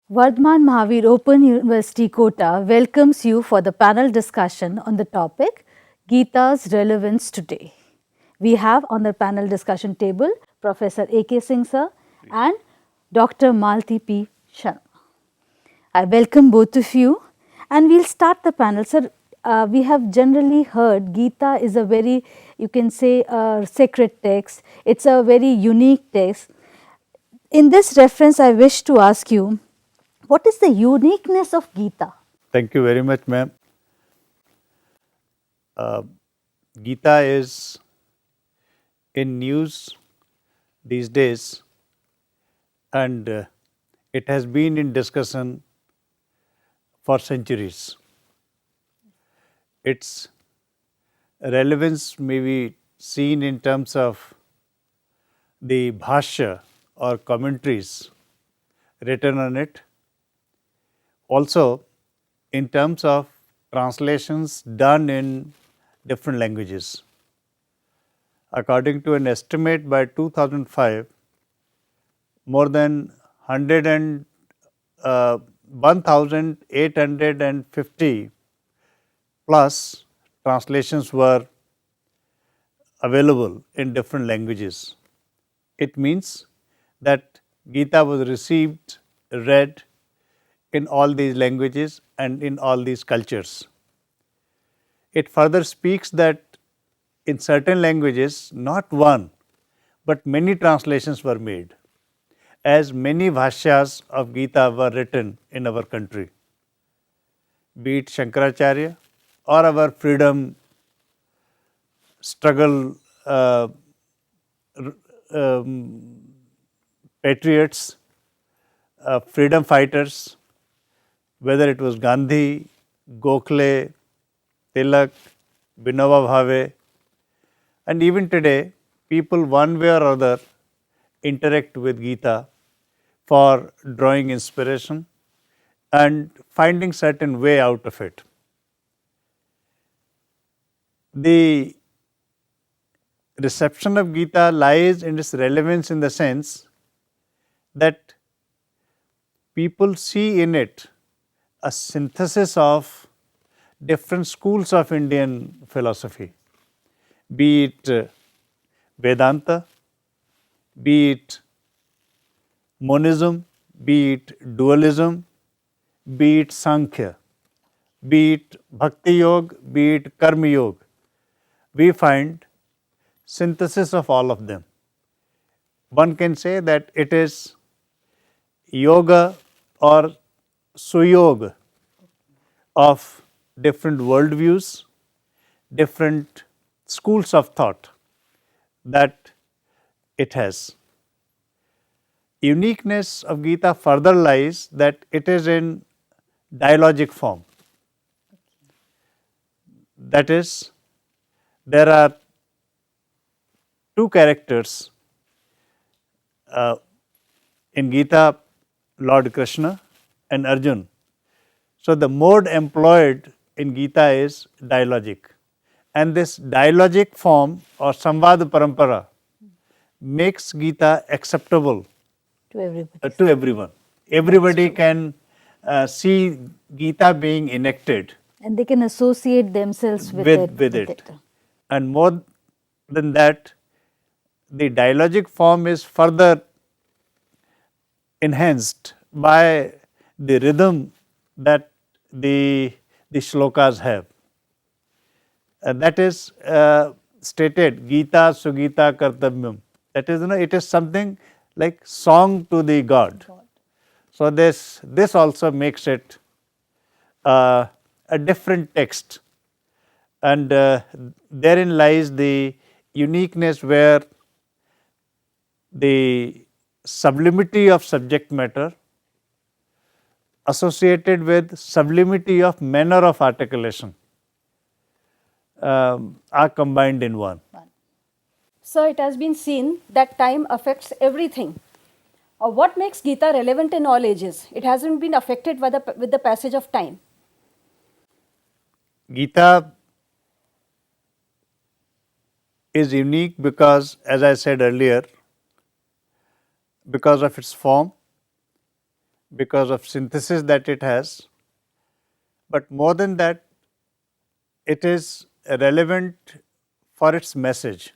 Vardhman Mahaveer Open University Kota welcomes you for the panel discussion on the topic Geeta's Relevance Today. We have on the panel discussion table Professor A.K. Singh sir and Dr. Malti P. Sharma. I welcome both of you and we'll start the panel. Sir, we have generally heard Geeta is a very, you can say, sacred text. It's a very unique text. In this reference, I wish to ask you, what is the uniqueness of Geeta? Thank you very much, ma'am. Geeta is in news these days, and it has been in discussion for centuries. Its relevance may be seen in terms of the bhashya or commentaries written on it, also in terms of translations done in different languages. According to an estimate by 2005, more than 1,850 plus translations were available in different languages. It means that Geeta was received, read in all these languages and in all these cultures. It further speaks that in certain languages, not one, but many translations were made, as many bhashyas of Geeta were written in our country, be it Shankaracharya or our freedom struggle patriots, freedom fighters, whether it was Gandhi, Gokhale, Tilak, Vinoba Bhave, and even today, people one way or other interact with Geeta for drawing inspiration and finding certain way out of it. The reception of Geeta lies in its relevance in the sense that people see in it a synthesis of different schools of Indian philosophy, be it Vedanta, be it monism, be it dualism, be it Sankhya, be it Bhakti Yoga, be it Karma Yoga. We find synthesis of all of them. One can say that it is yoga or suyoga of different worldviews, different schools of thought that it has. Uniqueness of Geeta further lies that it is in dialogic form. That is, there are two characters in Geeta, Lord Krishna and Arjun. So, the mode employed in Geeta is dialogic, and this dialogic form or Samvad Parampara makes Geeta acceptable To everybody. to everyone. Everybody can see Geeta being enacted And they can associate themselves with, with it. And more than that, the dialogic form is further enhanced by the rhythm that the shlokas have. That is stated, Geeta Sugita Kartavyam. That is, it is something like song to the God. So, this also makes it a different text, and therein lies the uniqueness where the sublimity of subject matter associated with sublimity of manner of articulation are combined in one. So it has been seen that time affects everything. What makes Geeta relevant in all ages? It hasn't been affected with the passage of time. Geeta is unique because, as I said earlier, because of its form, because of synthesis that it has, but more than that, it is relevant for its message.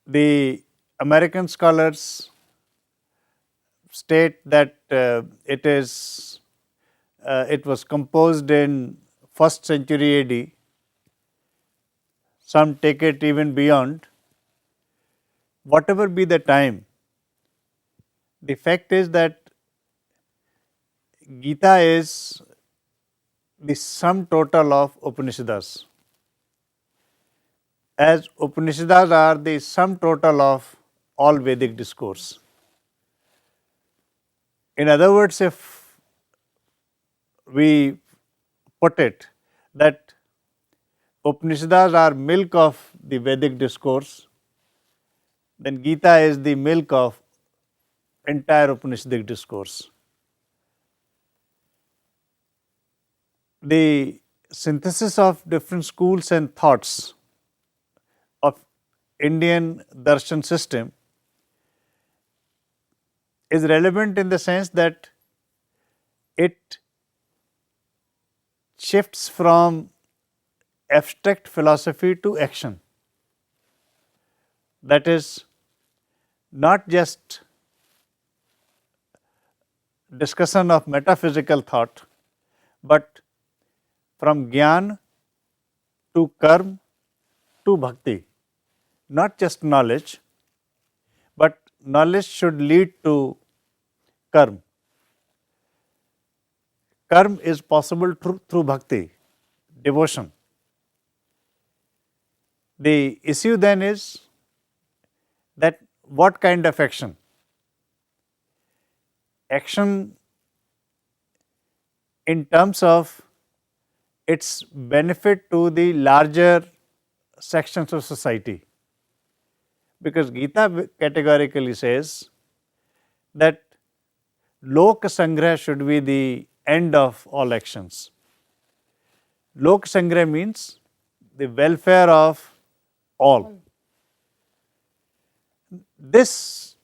The American scholars state that it was composed in 1st century AD. Some take it even beyond. Whatever be the time, the fact is that Gita is the sum total of Upanishads, as Upanishads are the sum total of all Vedic discourse. In other words, if we put it that Upanishads are milk of the Vedic discourse, then Gita is the milk of entire Upanishadic discourse. The synthesis of different schools and thoughts of Indian darshan system is relevant in the sense that it shifts from abstract philosophy to action. That is not just discussion of metaphysical thought, but from Gyan to Karma to Bhakti. Not just knowledge, but knowledge should lead to Karma. Karma is possible through Bhakti, devotion. The issue then is that what kind of action? Action in terms of its benefit to the larger sections of society. Because Gita categorically says that Lok Sangrah should be the end of all actions. Lok Sangrah means the welfare of all. This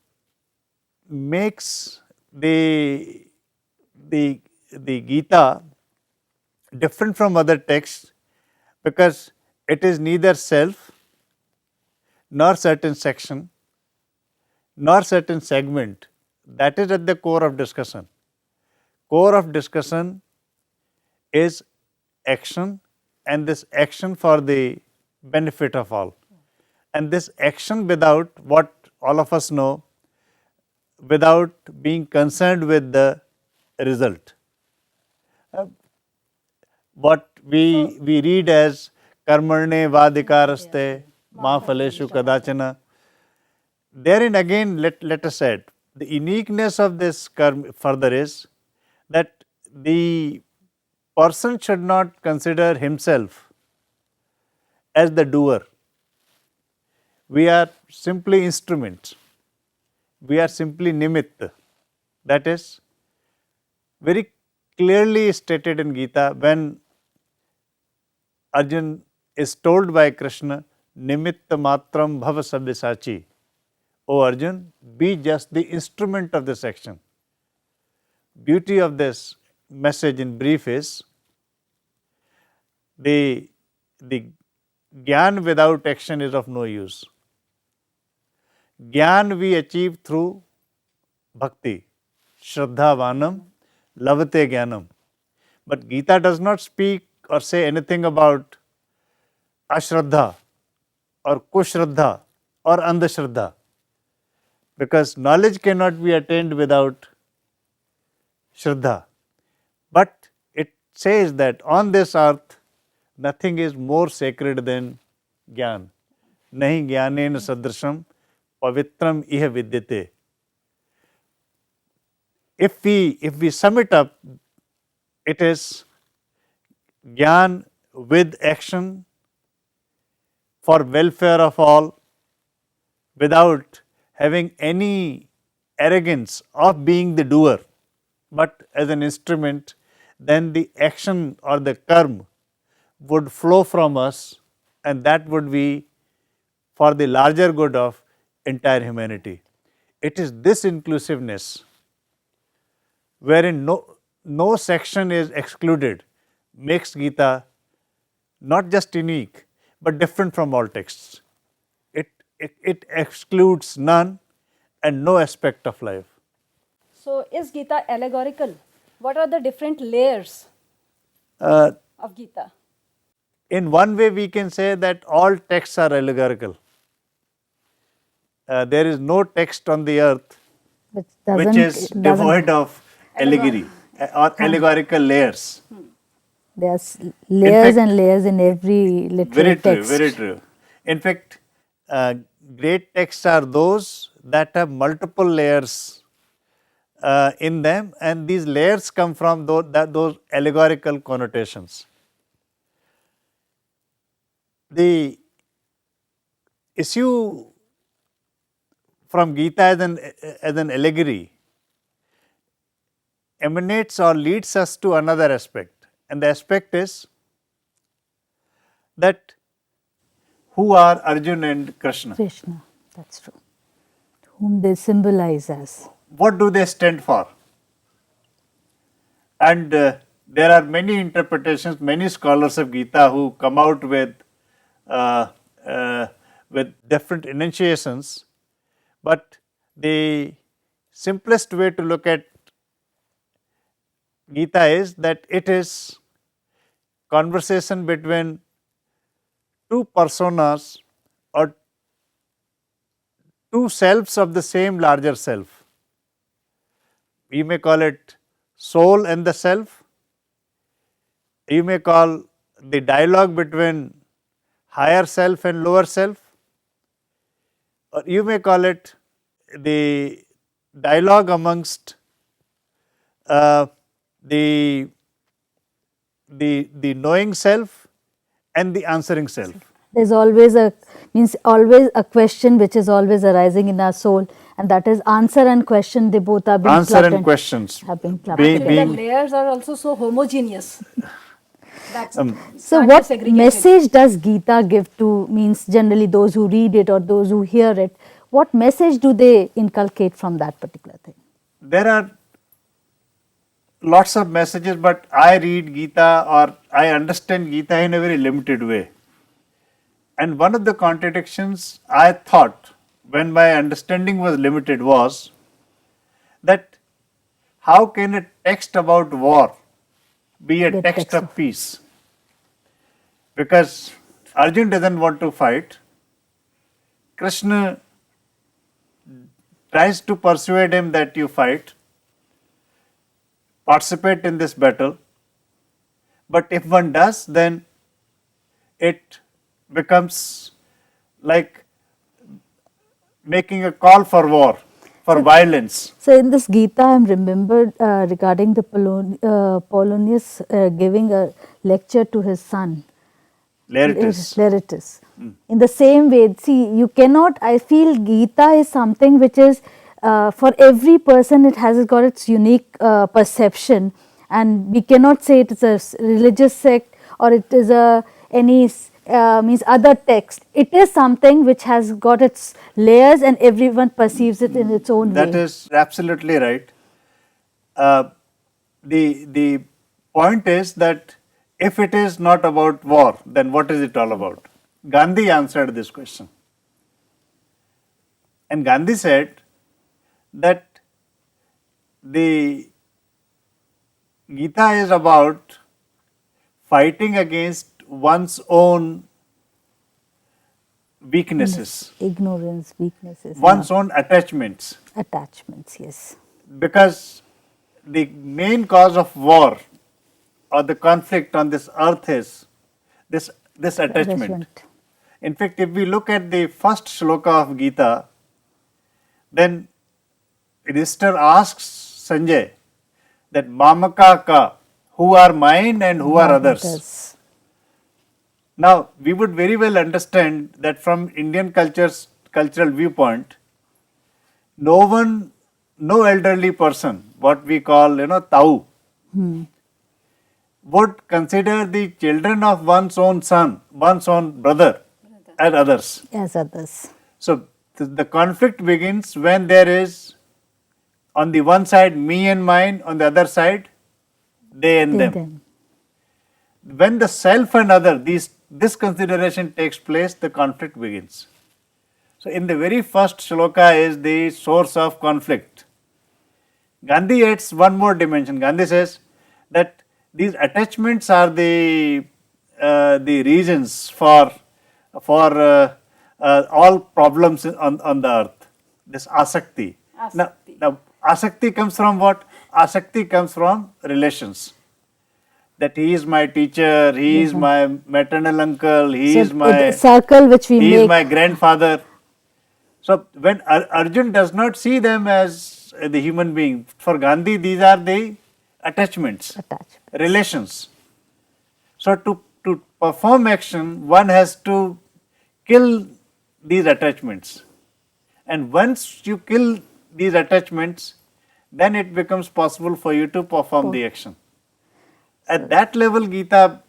makes the Gita different from other texts because it is neither self nor certain section nor certain segment. That is at the core of discussion. Core of discussion is action, and this action for the benefit of all. And this action without what all of us know, without being concerned with the result. What we read as karmarne vadikaraste ma phaleshu kadachana. Therein again let us add, the uniqueness of this karma further is that the person should not consider himself as the doer. We are simply instruments. We are simply nimitta. That is very clearly stated in Gita when Arjun is told by Krishna, nimitta matram bhava sabyasachi. O Arjun, be just the instrument of this action. Beauty of this message in brief is the Gyan without action is of no use. Gyan we achieve through bhakti, shraddhavanam, lavate gyanam. But Gita does not speak or say anything about ashraddha or kushraddha or andhashraddha, because knowledge cannot be attained without shraddha. But it says that on this earth, nothing is more sacred than Gyan. Nahi Gyanena sadrasham pavitram iha vidyate. If we sum it up, it is Gyan with action for welfare of all, without having any arrogance of being the doer, but as an instrument, then the action or the karma would flow from us, and that would be for the larger good of entire humanity. It is this inclusiveness wherein no section is excluded makes Gita not just unique but different from all texts. It excludes none and no aspect of life. So, is Gita allegorical? What are the different layers Uh, of Gita? in one way, we can say that all texts are allegorical. There is no text on the earth which is devoid of allegory or allegorical layers. There's layers fact, and layers in every literary Very true, text. very true. In fact, great texts are those that have multiple layers in them, and these layers come from those allegorical connotations. The issue from Gita as an allegory emanates or leads us to another aspect, and the aspect is that who are Arjuna and Krishna? Krishna, that's true. Whom they symbolize as. What do they stand for? And there are many interpretations, many scholars of Gita who come out uh, with different enunciations, but the simplest way to look at Gita is that it is conversation between two personas or two selves of the same larger self. You may call it soul and the self. You may call the dialogue between higher self and lower self, or you may call it the dialogue amongst the knowing self and the answering self. There's always a question which is always arising in our soul, and that is answer and question. They both are being Answer plucked and questions. have been plucked Be- together. The being layers are also so homogeneous. That's So, not what segregated. message does Gita give to, means generally those who read it or those who hear it? What message do they inculcate from that particular thing? there are lots of messages, but I read Gita or I understand Gita in a very limited way. And one of the contradictions I thought when my understanding was limited was that how can a text about war be a The text text of of- peace? Because Arjun doesn't want to fight. Krishna tries to persuade him that you fight, participate in this battle. But if one does, then it becomes like making a call for war, for violence. So, in this Gita, I am remembered regarding the Polonius giving a lecture to his son. Laertius. In the same way, see, you cannot, I feel Gita is something which is, for every person, it has got its unique perception, and we cannot say it is a religious sect or it is means other text. It is something which has got its layers and everyone perceives it in its own way. That is absolutely right. The point is that if it is not about war, then what is it all about? Gandhi answered this question. And Gandhi said that the Gita is about fighting against one's own weaknesses, Ignorance, weaknesses, one's own attachments. attachments, yes. Because the main cause of war or the conflict on this earth is this attachment. Attachment. In fact, if we look at the first shloka of Gita, then Yudhishthir asks Sanjay that Mamaka ka, who are mine and who are others. Now, we would very well understand that from Indian cultural viewpoint, no elderly person, what we call, Tau, would consider the children of one's own son, one's own brother as others. As others. So, The conflict begins when there is on the one side me and mine, on the other side they and them. When the self and other, this consideration takes place, the conflict begins. So, in the very first shloka is the source of conflict. Gandhi adds one more dimension. Gandhi says that these attachments are the reasons for all problems on the earth. This asakti. Now, asakti comes from what? Asakti comes from relations. That he is my teacher, he is my maternal uncle, he is my circle which we he make. is my grandfather. So when Arjun does not see them as the human being, for Gandhi these are the attachments, relations. So to perform action, one has to kill these attachments, and once you kill these attachments, then it becomes possible for you to perform the action. At that level, Gita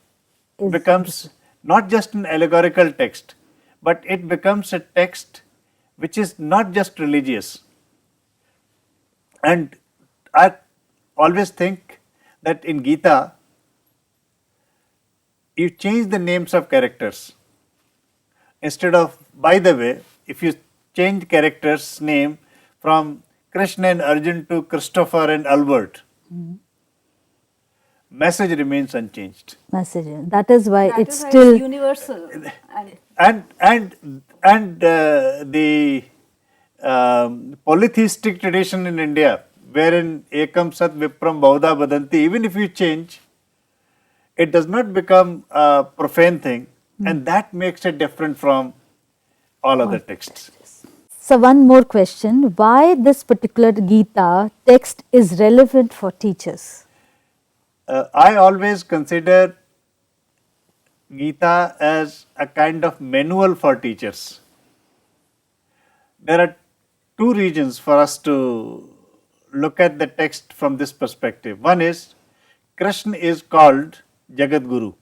becomes not just an allegorical text, but it becomes a text which is not just religious. And I always think that in Gita, you change the names of characters. Instead of, by the way, if you change characters' name from Krishna and Arjun to Christopher and Albert, message remains unchanged. Message. That is why That it's is why still it's universal. And the polytheistic tradition in India, wherein ekam sat vipram bahudha vadanti, even if you change, it does not become a profane thing, and that makes it different from all other texts. So one more question, why this particular Gita text is relevant for teachers? I always consider Gita as a kind of manual for teachers. There are two reasons for us to look at the text from this perspective. One is, Krishna is called Jagat Guru.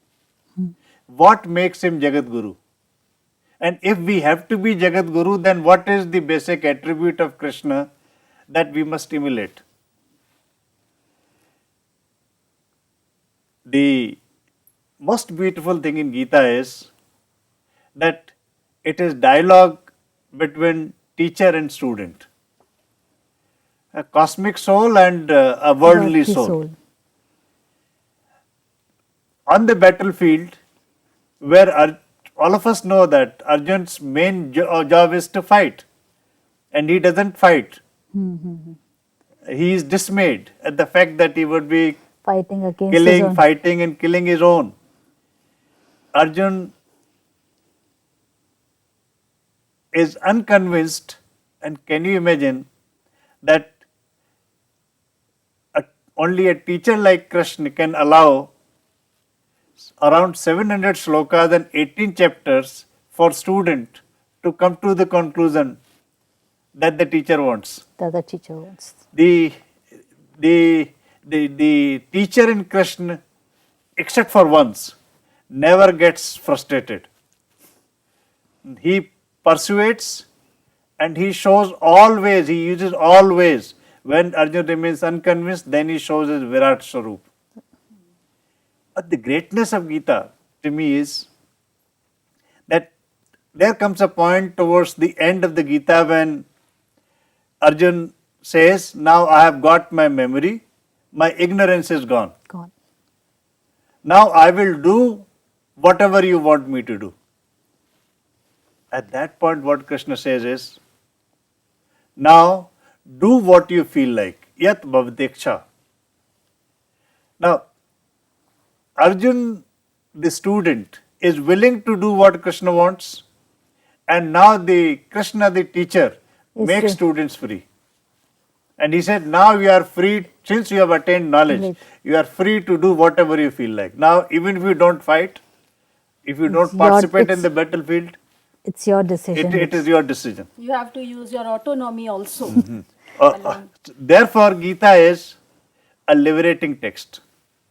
What makes him Jagat Guru? And if we have to be Jagat Guru, then what is the basic attribute of Krishna that we must emulate? The most beautiful thing in Gita is that it is dialogue between teacher and student, a cosmic soul and a worldly soul. On the battlefield, where all of us know that Arjun's main job is to fight, and he doesn't fight. He is dismayed at the fact that he would be Fighting against his own. fighting and killing his own. Arjun is unconvinced, and can you imagine that only a teacher like Krishna can allow around 700 slokas and 18 chapters for student to come to the conclusion that the teacher wants. The teacher wants. The teacher in Krishna, except for once, never gets frustrated. He persuades and he shows always, he uses always. When Arjun remains unconvinced, then he shows his Virat Swarup. But the greatness of Gita to me is that there comes a point towards the end of the Gita when Arjun says, now I have got my memory, my ignorance is gone. Now I will do whatever you want me to do. At that point, what Krishna says is, now do what you feel like. Yat bhavdeksha. Now, Arjun, the student, is willing to do what Krishna wants, and now the Krishna, the teacher, makes students free. And he said, now you are free, since you have attained knowledge, you are free to do whatever you feel like. Now, even if you don't fight, if you don't participate in the battlefield, it's your decision. It is your decision. You have to use your autonomy also. Therefore, Gita is a liberating text.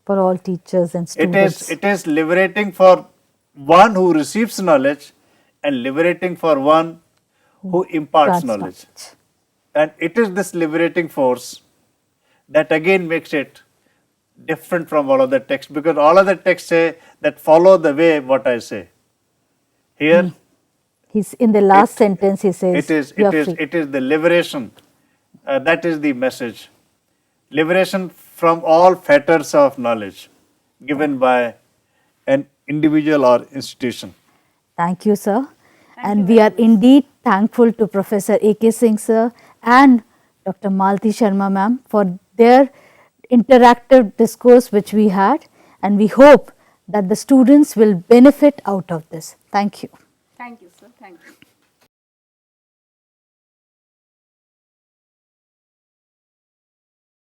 For all teachers and students. It is liberating for one who receives knowledge and liberating for one who imparts Grants knowledge. And it is this liberating force that again makes it different from all other texts, because all other texts say that follow the way what I say. Here, He's in the last sentence. He says, "You are free." it is the liberation. That is the message. Liberation from all fetters of knowledge given by an individual or institution. Thank you, sir. And we are indeed thankful to Professor A.K. Singh, sir, and Dr. Malti Sharma, ma'am, for their interactive discourse which we had, and we hope that the students will benefit out of this. Thank you. Thank you, sir. Thank you.